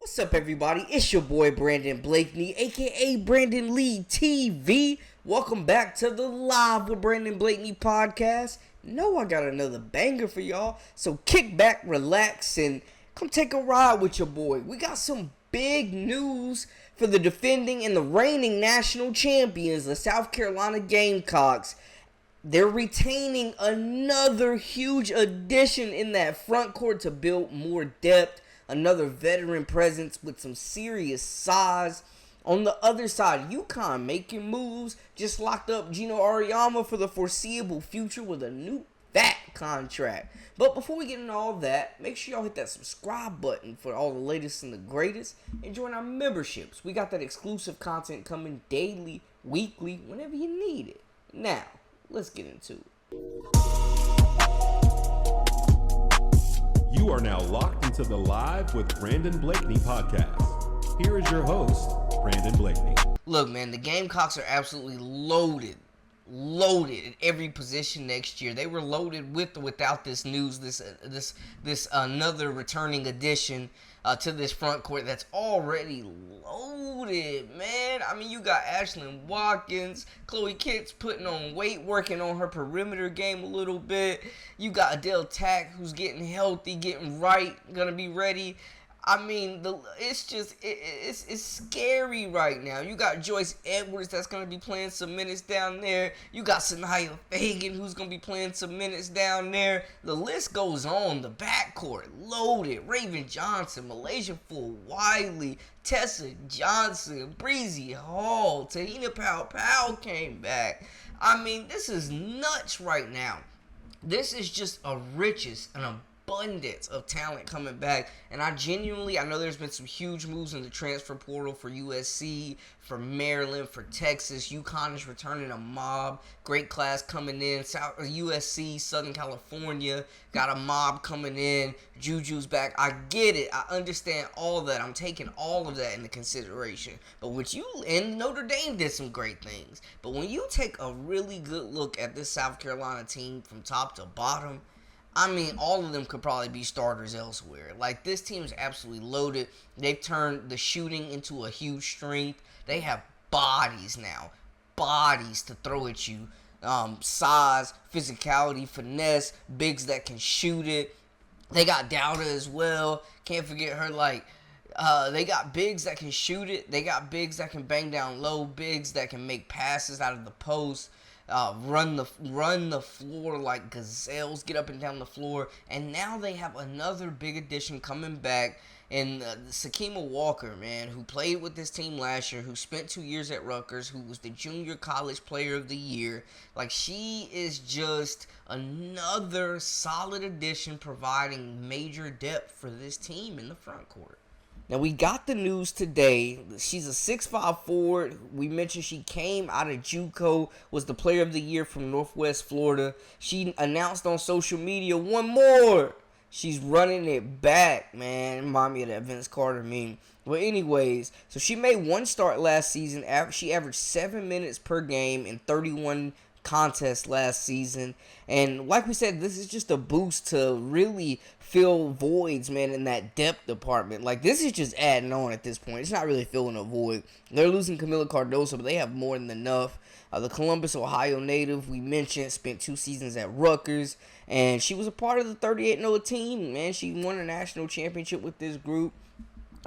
What's up, everybody? It's your boy Brandon Blakeney, aka Brandon Lee TV. Welcome back to the Live with Brandon Blakeney podcast. Know I got another banger for y'all, so kick back, relax, and come take a ride with your boy. We got some big news for the defending and the reigning national champions, the South Carolina Gamecocks. They're retaining another huge addition in that front court to build more depth. Another veteran presence with some serious size. On the other side, Uconn making moves. Just locked up Geno for the foreseeable future with a new fat contract. But before we get into all that, make sure y'all hit that subscribe button for all the latest and the greatest. And join our memberships. We got that exclusive content coming daily, weekly, whenever you need it. Now, let's get into it. You are now locked into the Live with Brandon Blakeney podcast. Here is your host, Brandon Blakeney. Look, man, the Gamecocks are absolutely loaded at every position next year. They were loaded with or without this news, this another returning addition to this front court that's already loaded, man. I mean, you got Ashlyn Watkins, Chloe Kitts putting on weight, working on her perimeter game a little bit. You got Adele Tack, who's getting healthy, getting right, gonna be ready. I mean, it's scary right now. You got Joyce Edwards that's going to be playing some minutes down there. You got Sanaya Fagan who's going to be playing some minutes down there. The list goes on. The backcourt loaded. Raven Johnson, Malaysia Full, Wiley, Tessa Johnson, Breezy Hall, Tahina Powell came back. I mean, this is nuts right now. This is just a riches and abundance of talent coming back, and I know there's been some huge moves in the transfer portal for USC, for Maryland, for Texas. Uconn is returning a mob, great class coming in. USC, Southern California, got a mob coming in. Juju's back. I get it. I understand all that. I'm taking all of that into consideration. But and Notre Dame did some great things. But when you take a really good look at this South Carolina team from top to bottom, I mean, all of them could probably be starters elsewhere. Like, this team is absolutely loaded. They've turned the shooting into a huge strength. They have bodies now. Bodies to throw at you. Size, physicality, finesse, bigs that can shoot it. They got Dowda as well. Can't forget her, they got bigs that can shoot it. They got bigs that can bang down low. Bigs that can make passes out of the post. Run the floor like gazelles, get up and down the floor. And now they have another big addition coming back in Sakima Walker, man, who played with this team last year, who spent 2 years at Rutgers, who was the junior college player of the year. Like, she is just another solid addition, providing major depth for this team in the front court. Now, we got the news today. She's a 6'5" forward. We mentioned she came out of JUCO, was the player of the year from Northwest Florida. She announced on social media, one more. She's running it back, man. Remind me of that Vince Carter meme. Well, anyways, so she made one start last season. She averaged 7 minutes per game in 31 contests last season. And like we said, this is just a boost to really fill voids, man, in that depth department. Like, this is just adding on at this point. It's not really filling a void. They're losing Camila Cardoso, but they have more than enough. The Columbus, Ohio native, we mentioned, spent 2 seasons at Rutgers, and she was a part of the 38-0 team, man. She won a national championship with this group.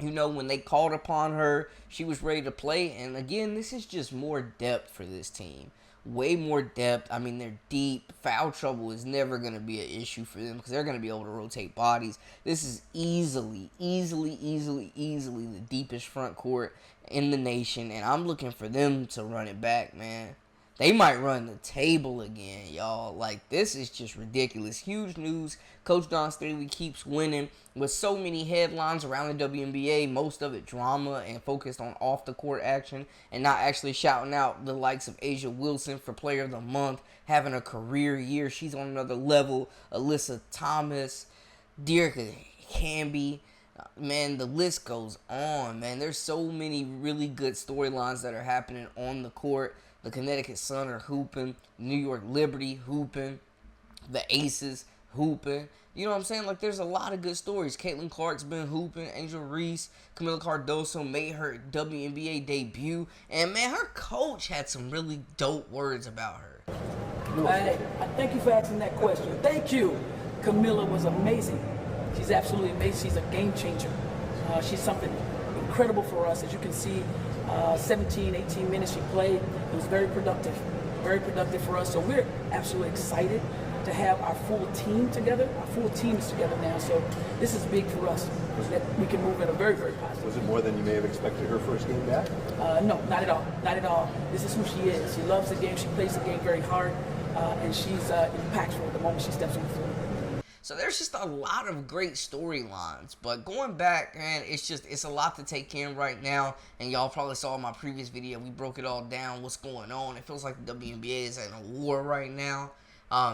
You know, when they called upon her, she was ready to play. And again, this is just more depth for this team. Way more depth. I mean, they're deep. Foul trouble is never going to be an issue for them because they're going to be able to rotate bodies. This is easily the deepest front court in the nation, and I'm looking for them to run it back, man. They might run the table again, y'all. Like, this is just ridiculous. Huge news. Coach Don Staley keeps winning with so many headlines around the WNBA, most of it drama and focused on off-the-court action and not actually shouting out the likes of Asia Wilson for Player of the Month, having a career year. She's on another level. Alyssa Thomas, Dearica Hamby. Man, the list goes on, man. There's so many really good storylines that are happening on the court. The Connecticut Sun are hooping. New York Liberty hooping. The Aces hooping. You know what I'm saying? Like, there's a lot of good stories. Caitlin Clark's been hooping. Angel Reese, Camila Cardoso made her WNBA debut. And, man, her coach had some really dope words about her. I thank you for asking that question. Thank you. Camila was amazing. She's absolutely amazing. She's a game changer. She's something incredible for us. As you can see, 17, 18 minutes she played. It was very productive for us. So we're absolutely excited to have our full team together. Our full team is together now. So this is big for us that we can move in a very, very positive. Was it more than you may have expected her first game back? No, not at all. Not at all. This is who she is. She loves the game. She plays the game very hard. And she's impactful the moment she steps on the floor. So there's just a lot of great storylines. But going back, man, it's a lot to take in right now. And y'all probably saw in my previous video, we broke it all down, what's going on. It feels like the WNBA is in a war right now.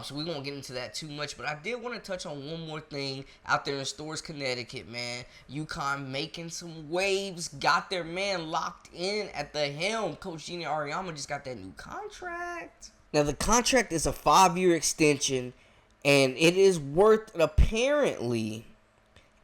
So we won't get into that too much. But I did want to touch on one more thing out there in Stores, Connecticut, man. Uconn making some waves. Got their man locked in at the helm. Coach Geno just got that new contract. Now, the contract is a 5-year extension. And it is worth, apparently,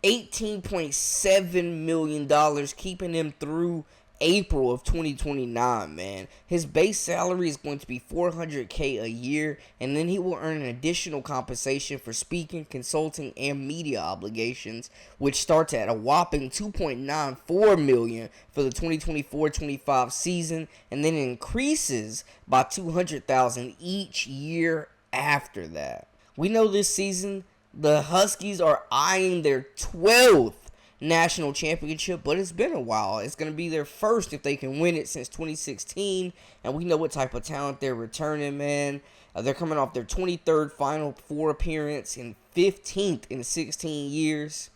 $18.7 million, keeping him through April of 2029, man. His base salary is going to be $400K a year, and then he will earn an additional compensation for speaking, consulting, and media obligations, which starts at a whopping $2.94 million for the 2024-25 season, and then increases by $200,000 each year after that. We know this season the Huskies are eyeing their 12th national championship, but it's been a while. It's going to be their first if they can win it since 2016, and we know what type of talent they're returning, man. They're coming off their 23rd Final Four appearance and 15th in 16 years.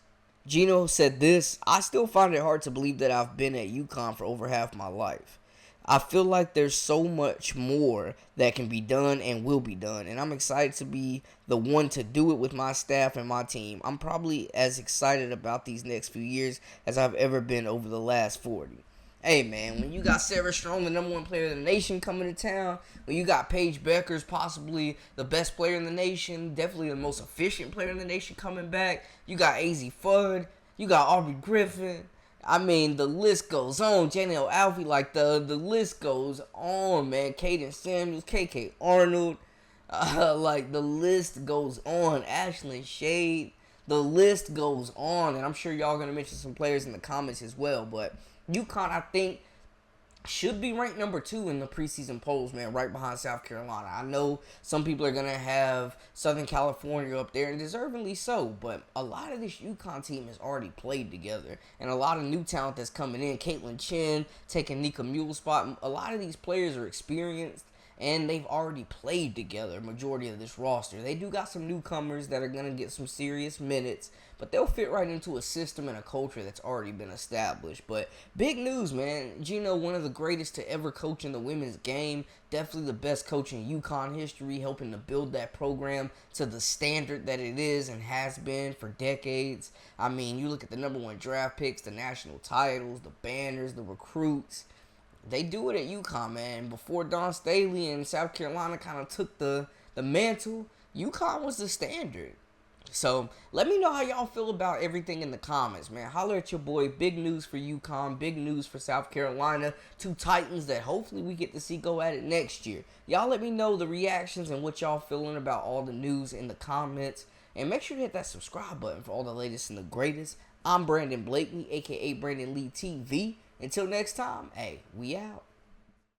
Geno said this: "I still find it hard to believe that I've been at Uconn for over half my life. I feel like there's so much more that can be done and will be done, and I'm excited to be the one to do it with my staff and my team. I'm probably as excited about these next few years as I've ever been over the last 40. Hey, man, when you got Sarah Strong, the #1 player in the nation, coming to town, when you got Paige Beckers, possibly the best player in the nation, definitely the most efficient player in the nation, coming back, you got AZ Fudd, you got Aubrey Griffin, I mean, the list goes on. Janelle Alfie, like, the list goes on, man. Kaden Samuels, KK Arnold, like, the list goes on. Ashlyn Shade, the list goes on. And I'm sure y'all going to mention some players in the comments as well. But Uconn, I think, should be ranked number 2 in the preseason polls, man, right behind South Carolina. I know some people are going to have Southern California up there, and deservingly so, but a lot of this Uconn team has already played together, and a lot of new talent that's coming in. Caitlin Chen taking Nika Mule's spot. A lot of these players are experienced, and they've already played together, majority of this roster. They do got some newcomers that are going to get some serious minutes, but they'll fit right into a system and a culture that's already been established. But big news, man. Geno, one of the greatest to ever coach in the women's game. Definitely the best coach in Uconn history, helping to build that program to the standard that it is and has been for decades. I mean, you look at the #1 draft picks, the national titles, the banners, the recruits. They do it at Uconn, man. Before Don Staley and South Carolina kind of took the mantle, Uconn was the standard. So, let me know how y'all feel about everything in the comments, man. Holler at your boy. Big news for Uconn. Big news for South Carolina. 2 Titans that hopefully we get to see go at it next year. Y'all let me know the reactions and what y'all feeling about all the news in the comments. And make sure to hit that subscribe button for all the latest and the greatest. I'm Brandon Blakeney, a.k.a. Brandon Lee TV. Until next time, hey, we out.